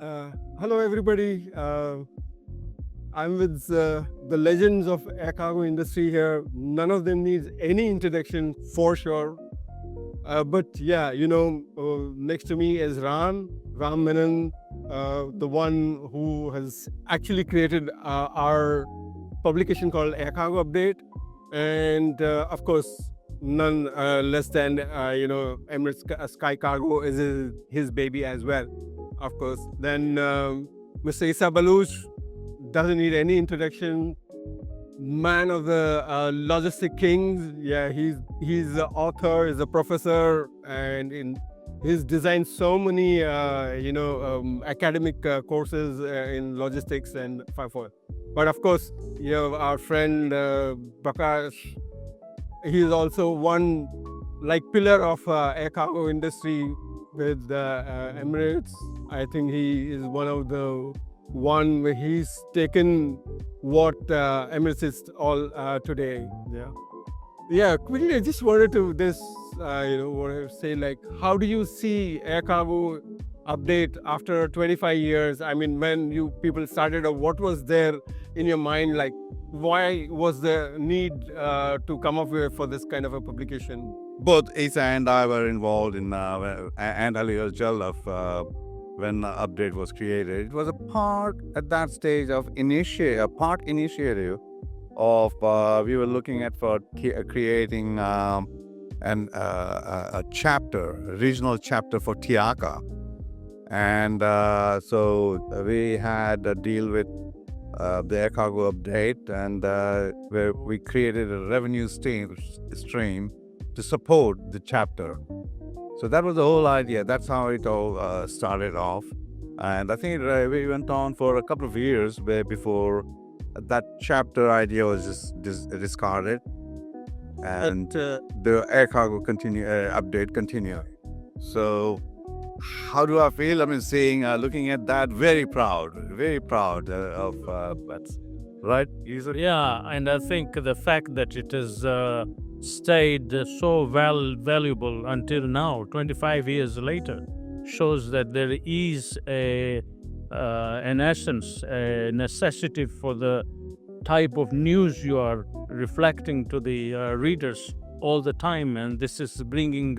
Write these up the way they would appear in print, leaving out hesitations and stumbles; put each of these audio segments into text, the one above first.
Uh, Hello, everybody. I'm with the legends of air cargo industry here. None of them needs any introduction for sure. But yeah, next to me is Ram Menen, the one who has actually created our publication called Air Cargo Update, and of course, none less than Emirates SkyCargo is his baby as well, of course. Then Mr. Issa Baluch doesn't need any introduction. Man of the logistic kings. Yeah, he's the author, he's a professor, and he's designed so many academic courses in logistics and forth. But of course, you have our friend Prakash. He's also one like pillar of air cargo industry with Emirates. I think he is one of the one where he's taken what Emirates is all today. Yeah. Yeah, quickly, I just wanted to want to say, like, how do you see air cargo update after 25 years? I mean, when you people started, or what was there in your mind? Like, why was the need to come up with for this kind of a publication? Both Issa and I were involved in and Ali Jalaf when the update was created. It was a part at that stage of initiative of we were looking at for creating a regional chapter for TIACA, and so we had a deal with the air cargo update, and where we created a revenue stream to support the chapter. So that was the whole idea. That's how it all started off. And I think we went on for a couple of years before that chapter idea was just discarded. And the air cargo update continued. So how do I feel? I mean, looking at that, very proud of that. Right? Yeah, and I think the fact that it has stayed so valuable until now, 25 years later, shows that there is an essence, a necessity for the type of news you are reflecting to the readers all the time. And this is bringing,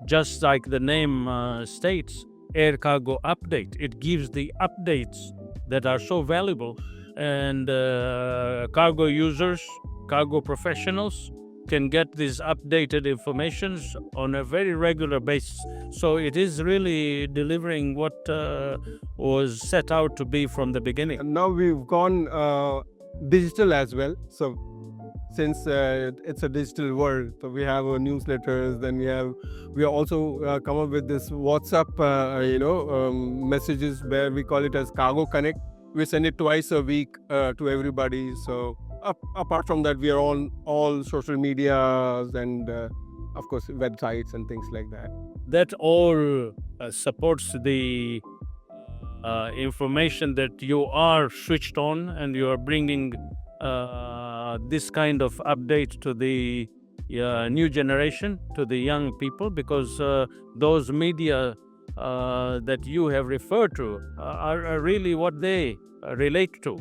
just like the name states, Air Cargo Update. It gives the updates that are so valuable, and cargo users, cargo professionals can get these updated informations on a very regular basis. So it is really delivering what was set out to be from the beginning. And now we've gone digital as well. So since it's a digital world, so we have newsletters, then we are also come up with this WhatsApp messages where we call it as Cargo Connect. We send it twice a week to everybody. So apart from that, we are on all social medias and of course websites and things like that. That all supports the information that you are switched on, and you are bringing this kind of update to the new generation, to the young people, because those media that you have referred to are really what they relate to.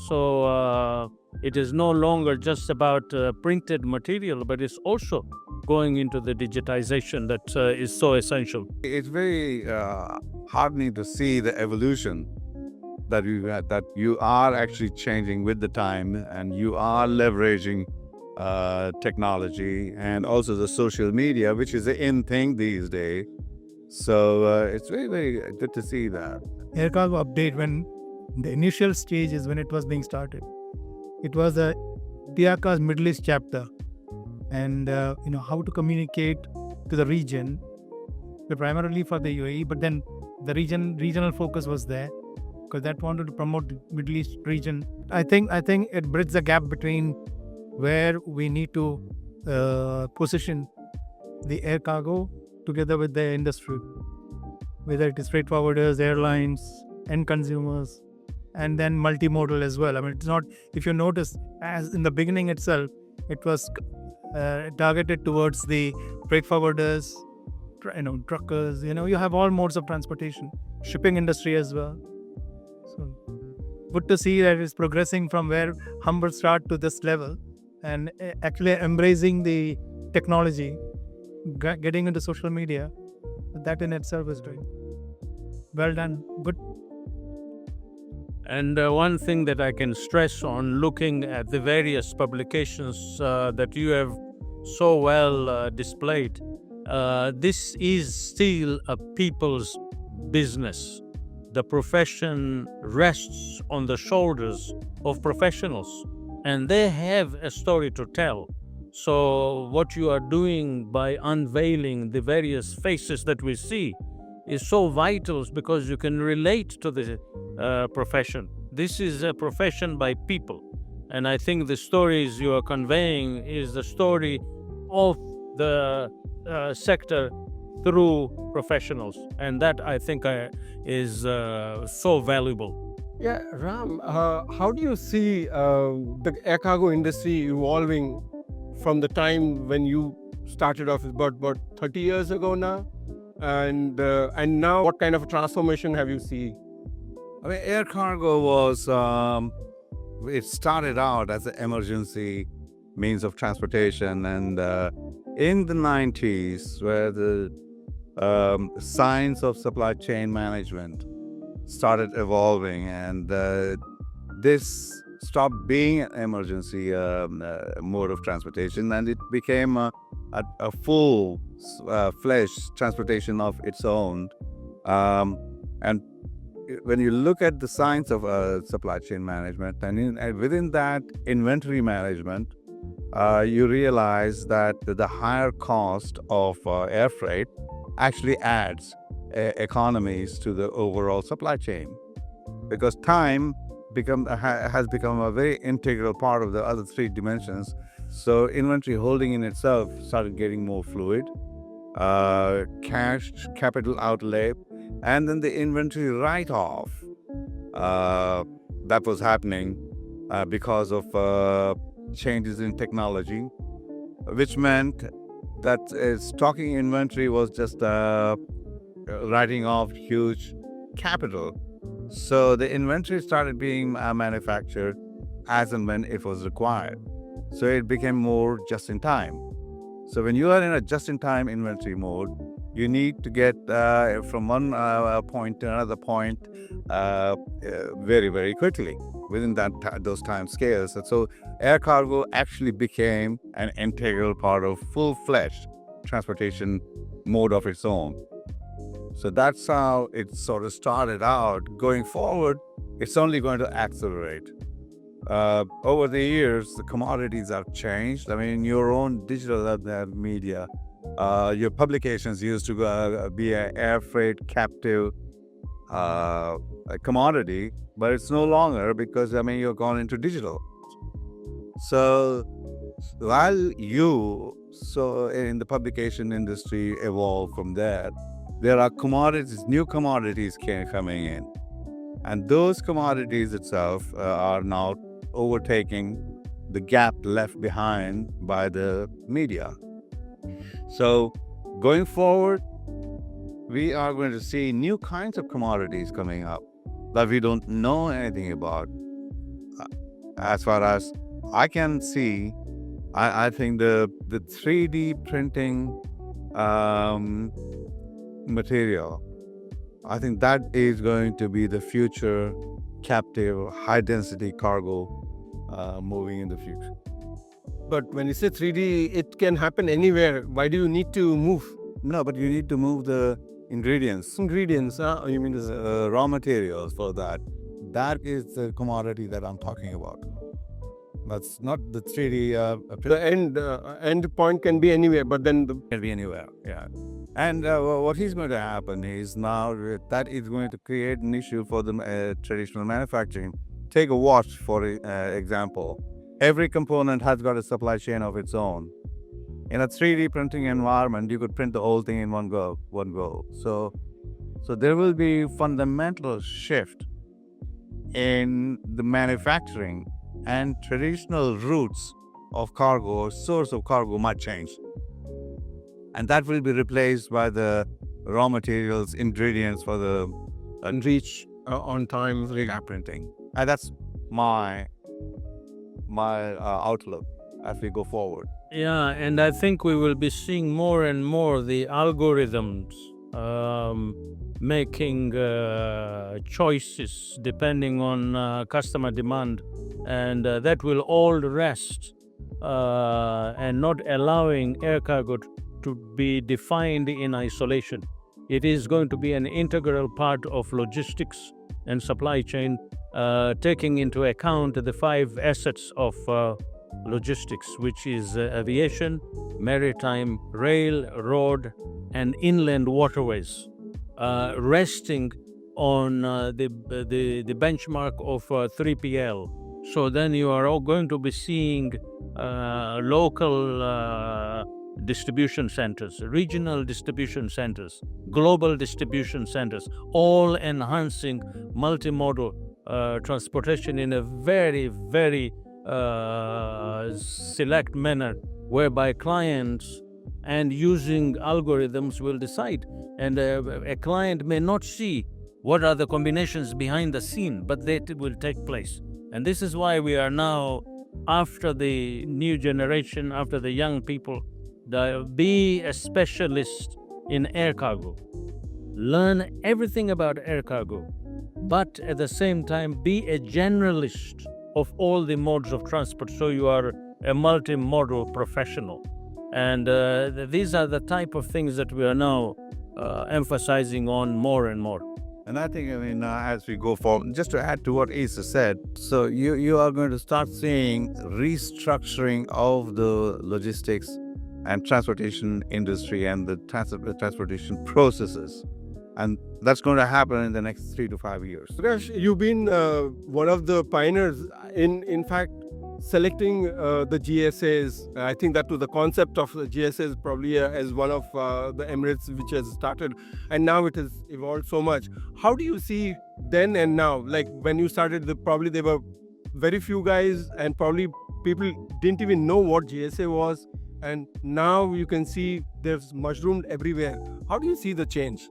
So it is no longer just about printed material, but it's also going into the digitization that is so essential. It's very heartening to see the evolution that you are actually changing with the time, and you are leveraging technology and also the social media, which is the in thing these days. So it's very, very good to see that. Air Cargo Update, when the initial stage is when it was being started, it was a TIACA's Middle East chapter, and how to communicate to the region, primarily for the UAE, but then the regional focus was there because that wanted to promote the Middle East region. I think it bridges the gap between where we need to position the air cargo together with the industry, whether it is freight forwarders, airlines, end consumers, and then multimodal as well. I mean, it's not, if you notice, as in the beginning itself, it was targeted towards the freight forwarders, truckers. You have all modes of transportation. shipping industry as well. So good to see that it's progressing from where humble start to this level, and actually embracing the technology, getting into social media. That in itself is great. Well done. Good. And one thing that I can stress on looking at the various publications that you have so well displayed, this is still a people's business. The profession rests on the shoulders of professionals, and they have a story to tell. So what you are doing by unveiling the various faces that we see is so vital, because you can relate to the profession. This is a profession by people. And I think the stories you are conveying is the story of the sector through professionals. And that, I think, is so valuable. Yeah, Ram, how do you see the air cargo industry evolving from the time when you started off, about 30 years ago now? And now, what kind of a transformation have you seen? I mean, air cargo was, it started out as an emergency means of transportation. And in the 90s, where the science of supply chain management started evolving, and this stopped being an emergency mode of transportation, and it became a full-fledged transportation of its own. And when you look at the science of supply chain management, and within that inventory management, you realize that the higher cost of air freight actually adds economies to the overall supply chain, because time has become a very integral part of the other three dimensions. So inventory holding in itself started getting more fluid, cash, capital outlay, and then the inventory write-off that was happening because of changes in technology, which meant that stocking inventory was just writing off huge capital. So the inventory started being manufactured as and when it was required. So it became more just-in-time. So when you are in a just-in-time inventory mode, you need to get from one point to another point very, very quickly within those time scales. And so air cargo actually became an integral part of full-fledged transportation mode of its own. So that's how it sort of started out. Going forward, it's only going to accelerate. Over the years, the commodities have changed. I mean, your own digital media, your publications used to be an air freight captive commodity, but it's no longer, because, I mean, you've gone into digital. So while in the publication industry evolve from there are commodities, new commodities coming in. And those commodities itself are now overtaking the gap left behind by the media. So going forward, we are going to see new kinds of commodities coming up that we don't know anything about. As far as I can see, I think the 3D printing material, I think that is going to be the future captive high-density cargo moving in the future. But when you say 3D, it can happen anywhere. Why do you need to move? No, but you need to move the ingredients. Ingredients, you mean the raw materials for that. That is the commodity that I'm talking about. That's not the 3D. The end point can be anywhere, but then can be anywhere, yeah. And what is going to happen is now that is going to create an issue for the traditional manufacturing. Take a watch, for example. Every component has got a supply chain of its own. In a 3D printing environment, you could print the whole thing in one go. So there will be fundamental shift in the manufacturing, and traditional routes of cargo or source of cargo might change. And that will be replaced by the raw materials, ingredients for the and reach on time fingerprinting. And that's my outlook as we go forward. Yeah, and I think we will be seeing more and more the algorithms making choices depending on customer demand, and that will all rest and not allowing air cargo to be defined in isolation. It is going to be an integral part of logistics and supply chain, taking into account the 5 assets of logistics, which is aviation, maritime, rail, road, and inland waterways, resting on the benchmark of 3PL. So then you are all going to be seeing local distribution centers, regional distribution centers, global distribution centers, all enhancing multimodal transportation in a very, very select manner, whereby clients and using algorithms will decide. And a client may not see what are the combinations behind the scene, but that will take place. And this is why we are now, after the new generation, after the young people, be a specialist in air cargo. Learn everything about air cargo, but at the same time, be a generalist of all the modes of transport, so you are a multimodal professional. And these are the type of things that we are now emphasizing on more and more. And I think, as we go forward, just to add to what Issa said, so you are going to start seeing restructuring of the logistics and transportation industry and the transportation processes. And that's going to happen in the next 3 to 5 years. Prakash, you've been one of the pioneers in fact, selecting the GSAs. I think that was the concept of the GSAs probably as one of the Emirates which has started, and now it has evolved so much. How do you see then and now? Like when you started, probably there were very few guys, and probably people didn't even know what GSA was, and now you can see there's mushroomed everywhere. How do you see the change?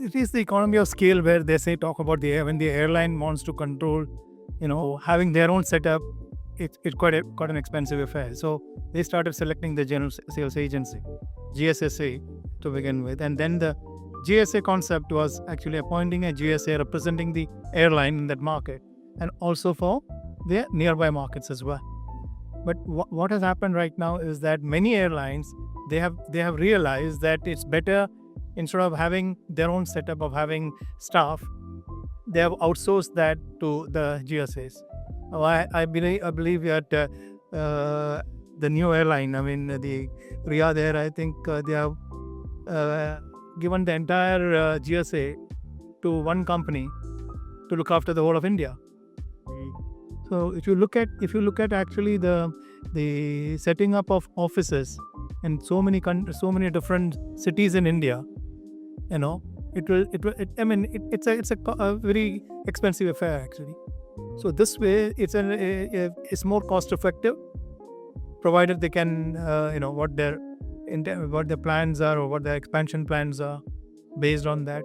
It is the economy of scale where they talk about when the airline wants to control, having their own setup. It's quite an expensive affair. So they started selecting the general sales agency, GSSA, to begin with. And then the GSA concept was actually appointing a GSA representing the airline in that market, and also for their nearby markets as well. But what has happened right now is that many airlines, they have realized that it's better, instead of having their own setup of having staff, they have outsourced that to the GSAs. I believe that the new airline, the Riyadh Air, I think they have given the entire GSA to one company to look after the whole of India. So if you look at actually the setting up of offices in so many different cities in India, it's a very expensive affair actually. So this way, it's more cost effective, provided they can, what their plans are or what their expansion plans are. Based on that,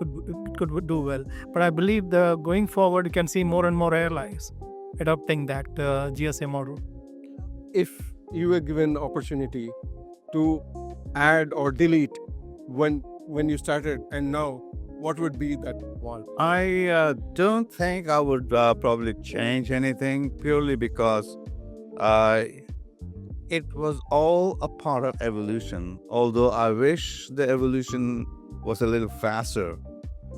it could do well. But I believe going forward, you can see more and more airlines adopting that GSA model. If you were given opportunity to add or delete when you started and now, what would be that one? I don't think I would probably change anything, purely because it was all a part of evolution. Although I wish the evolution was a little faster,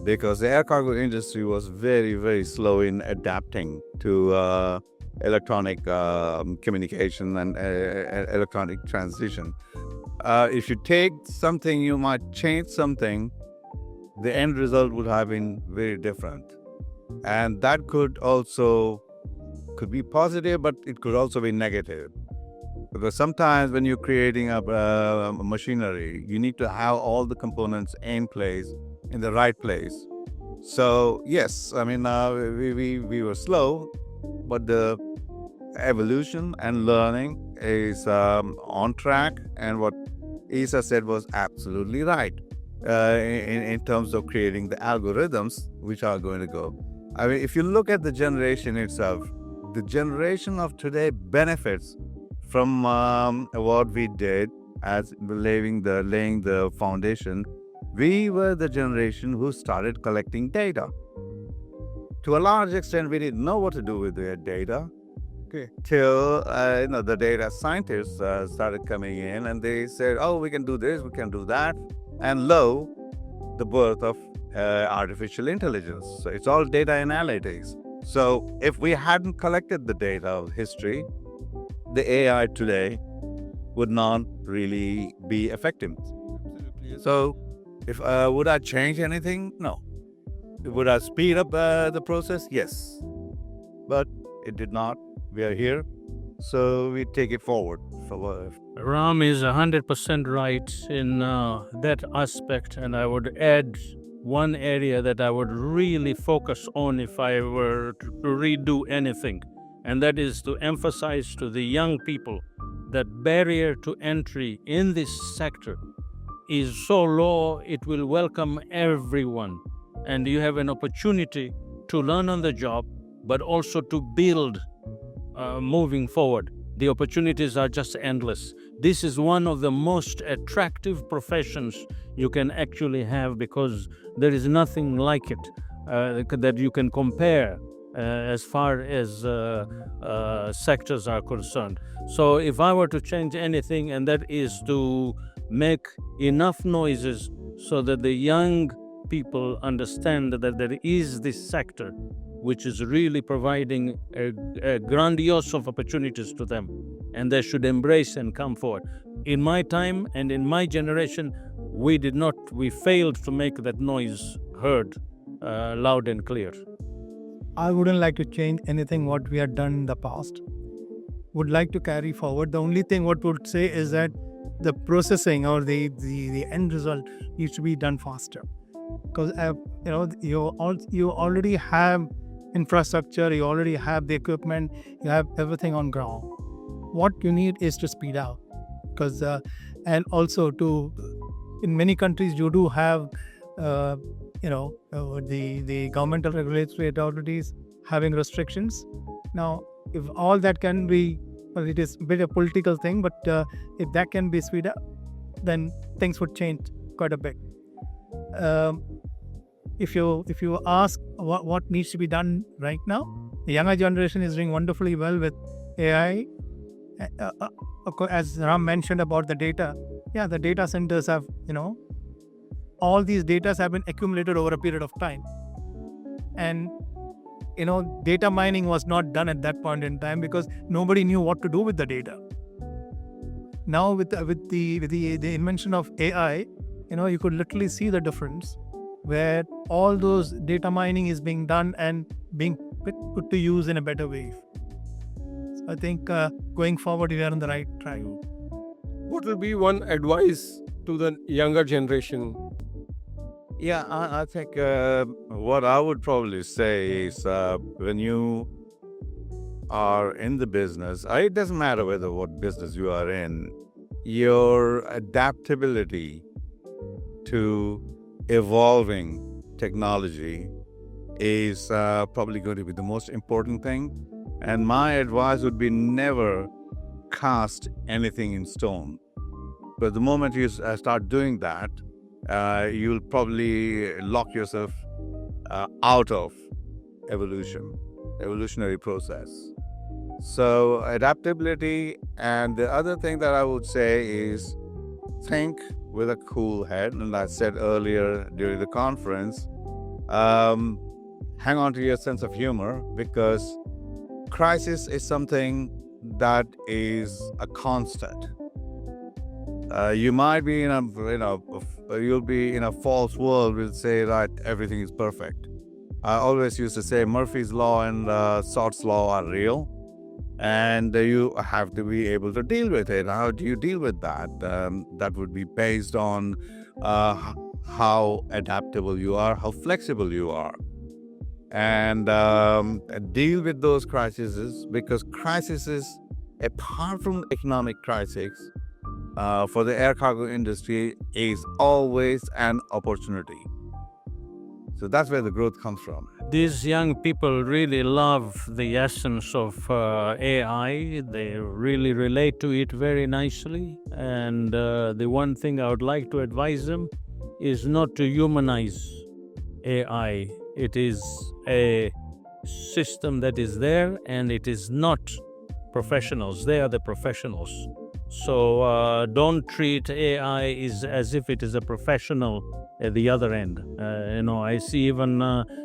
because the air cargo industry was very, very slow in adapting to electronic communication and electronic transition. If you take something, you might change something, the end result would have been very different. And that could be positive, but it could also be negative. Because sometimes when you're creating a machinery, you need to have all the components in place, in the right place. So yes, we were slow, but the evolution and learning is on track. And what Issa said was absolutely right. in terms of creating the algorithms which are going to go. I mean, if you look at the generation itself, the generation of today benefits from what we did as laying the foundation. We were the generation who started collecting data. To a large extent, we didn't know what to do with their data. Okay. Till the data scientists started coming in, and they said, "Oh, we can do this, we can do that," and lo, the birth of artificial intelligence. So it's all data analytics. So if we hadn't collected the data of history, the AI today would not really be effective. Absolutely. So, if would I change anything? No. Would I speed up the process? Yes. But it did not. We are here, so we take it forward. Ram is 100% right in that aspect, and I would add one area that I would really focus on if I were to redo anything, and that is to emphasize to the young people that barrier to entry in this sector is so low, it will welcome everyone, and you have an opportunity to learn on the job, but also to build moving forward. The opportunities are just endless. This is one of the most attractive professions you can actually have, because there is nothing like it that you can compare as far as sectors are concerned. So if I were to change anything, and that is to make enough noises so that the young people understand that there is this sector which is really providing a grandiose of opportunities to them, and they should embrace and come forward. In my time and in my generation, we failed to make that noise heard loud and clear. I wouldn't like to change anything what we have done in the past. Would like to carry forward. The only thing what would say is that the processing or the end result needs to be done faster, because you already have infrastructure, you already have the equipment, you have everything on ground. What you need is to speed up, because and also in many countries you do have the governmental regulatory authorities having restrictions. Now, if all that can be, well, it is a bit of a political thing, but if that can be speed up, then things would change quite a bit. If you ask what needs to be done right now, the younger generation is doing wonderfully well with AI. As Ram mentioned about the data, the data centers have, all these data have been accumulated over a period of time, and data mining was not done at that point in time because nobody knew what to do with the data. Now with the invention of AI, you could literally see the difference, where all those data mining is being done and being put to use in a better way. So I think going forward, we are on the right track. What will be one advice to the younger generation? Yeah, I think what I would probably say is when you are in the business, it doesn't matter what business you are in, your adaptability to evolving technology is probably going to be the most important thing. And my advice would be never cast anything in stone. But the moment you start doing that, you'll probably lock yourself out of evolutionary process. So adaptability, and the other thing that I would say is think with a cool head. And I said earlier during the conference, hang on to your sense of humor, because crisis is something that is a constant. You might be you'll be in a false world. We'll say, right, everything is perfect. I always used to say Murphy's Law and Sod's Law are real, and you have to be able to deal with it. How do you deal with that? That would be based on how adaptable you are, how flexible you are, and deal with those crises, because crises, apart from economic crisis, for the air cargo industry is always an opportunity. So that's where the growth comes from. These young people really love the essence of AI. They really relate to it very nicely. And the one thing I would like to advise them is not to humanize AI. It is a system that is there, and it is not professionals. They are the professionals. So don't treat AI as if it is a professional at the other end. I see even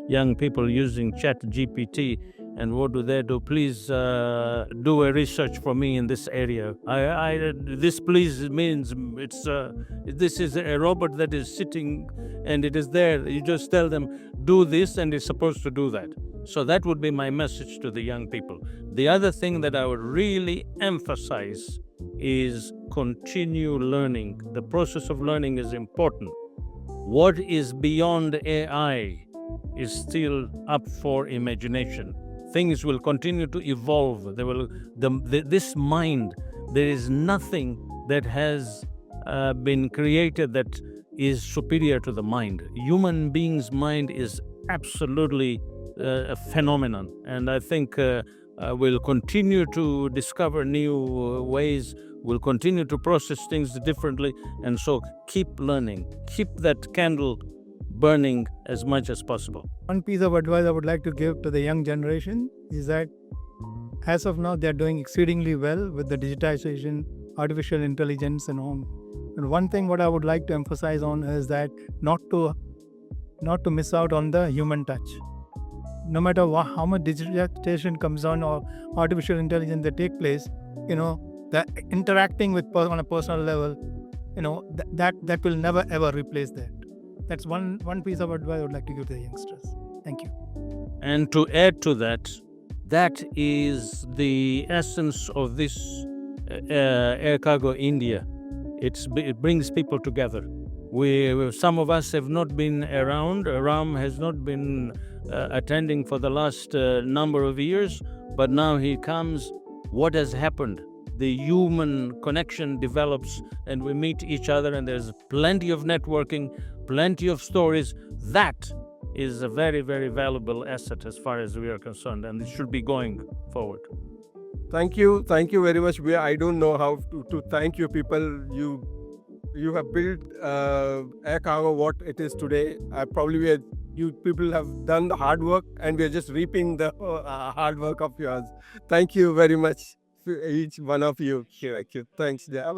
young people using Chat GPT, and what do? Please do a research for me in this area. This please means this is a robot that is sitting and it is there. You just tell them, do this, and it's supposed to do that. So that would be my message to the young people. The other thing that I would really emphasize is continue learning. The process of learning is important. What is beyond AI is still up for imagination. Things will continue to evolve. This mind, there is nothing that has been created that is superior to the mind. Human being's mind is absolutely a phenomenon, and I think we'll continue to discover new ways. We'll continue to process things differently, and so keep learning. Keep that candle burning as much as possible. One piece of advice I would like to give to the young generation is that as of now, they're doing exceedingly well with the digitization, artificial intelligence and all. And one thing what I would like to emphasize on is that not to miss out on the human touch. No matter how much digitization comes on or artificial intelligence that take place, the interacting with on a personal level, that will never ever replace that. That's one piece of advice I would like to give to the youngsters. Thank you. And to add to that, that is the essence of this Air Cargo India. It brings people together. Some of us have not been around. Ram has not been attending for the last number of years, but now he comes. What has happened? The human connection develops, and we meet each other, and there's plenty of networking, plenty of stories. That is a very, very valuable asset as far as we are concerned, and it should be going forward. Thank you very much. I don't know how to thank you people. You have built Air Cargo what it is today. You people have done the hard work, and we are just reaping the hard work of yours. Thank you very much, each one of you. Thanks. Yeah.